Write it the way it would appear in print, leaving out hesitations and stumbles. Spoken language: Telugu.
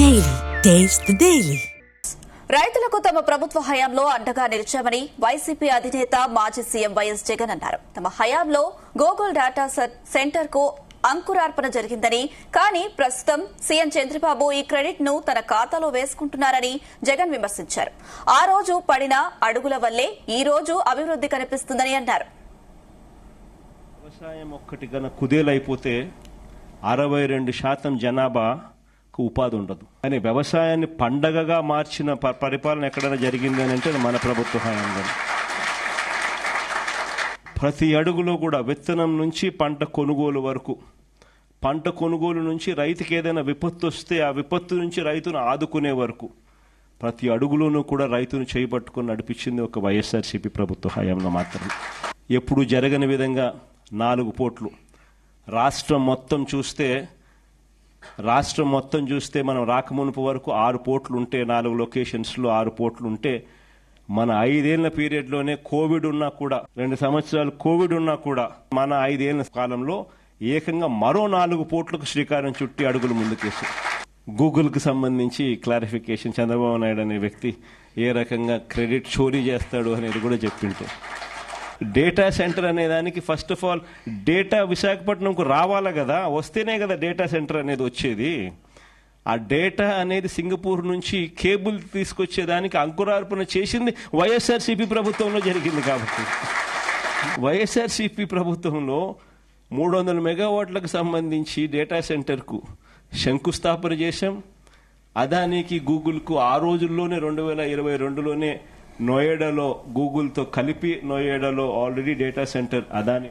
Daily taste the daily. రైతులకు తమ ప్రభుత్వ హయాంలో అండగా నిలిచామని వైసీపీ అధినేత మాజీ సీఎం వైఎస్ జగన్ అన్నారు. తమ హయాంలో గూగుల్ డేటా సెంటర్ కు అంకురార్పణ జరిగిందని, కానీ ప్రస్తుతం సీఎం చంద్రబాబు ఈ క్రెడిట్ ను తన ఖాతాలో వేసుకుంటున్నారని జగన్ విమర్శించారు. ఆ రోజు పడిన అడుగుల వల్లే ఈ రోజు అభివృద్ధి కనిపిస్తుందని అన్నారు. వ్యవసాయం ఒక్కటి గన కుదేలైపోతే 62% జనాభాకు ఉపాధి ఉండదు. కానీ వ్యవసాయాన్ని పండగగా మార్చిన పరిపాలన ఎక్కడైనా జరిగింది అని అంటే మన ప్రభుత్వ హయాంలో. ప్రతి అడుగులో కూడా విత్తనం నుంచి పంట కొనుగోలు వరకు, పంట కొనుగోలు నుంచి రైతుకి ఏదైనా విపత్తు వస్తే ఆ విపత్తు నుంచి రైతును ఆదుకునే వరకు ప్రతి అడుగులోనూ కూడా రైతును చేపట్టుకుని నడిపించింది ఒక వైఎస్ఆర్సీపీ ప్రభుత్వ హయాంలో మాత్రమే. ఎప్పుడు జరగని విధంగా 4 పోర్ట్లు రాష్ట్రం మొత్తం చూస్తే మనం రాకమునుపు వరకు 6 పోర్ట్లు ఉంటే, 4 లొకేషన్స్లో 6 పోర్ట్లు ఉంటే, మన 5 ఏళ్ల పీరియడ్లోనే కోవిడ్ ఉన్నా కూడా, 2 సంవత్సరాలు కోవిడ్ ఉన్నా కూడా మన 5 ఏళ్ల కాలంలో ఏకంగా మరో 4 పోర్ట్లకు శ్రీకారం చుట్టి అడుగులు ముందుకేసి గూగుల్కి సంబంధించి క్లారిఫికేషన్ చంద్రబాబు నాయుడు అనే వ్యక్తి ఏ రకంగా క్రెడిట్ చోరీ చేస్తాడు అనేది కూడా చెప్పింటే, డేటా సెంటర్ అనే దానికి ఫస్ట్ ఆఫ్ ఆల్ డేటా విశాఖపట్నంకు రావాలా కదా, వస్తేనే కదా డేటా సెంటర్ అనేది వచ్చేది. ఆ డేటా అనేది సింగపూర్ నుంచి కేబుల్ తీసుకొచ్చేదానికి అంకురార్పణ చేసింది వైఎస్ఆర్సీపీ ప్రభుత్వంలో జరిగింది. కాబట్టి వైఎస్ఆర్సీపీ ప్రభుత్వంలో 300 మెగావాట్లకు సంబంధించి డేటా సెంటర్కు శంకుస్థాపన చేశాం. అదానికి గూగుల్కు ఆ రోజుల్లోనే 2022లోనే నోయిడాలో గూగుల్తో కలిపి నోయిడాలో ఆల్రెడీ డేటా సెంటర్ అదాని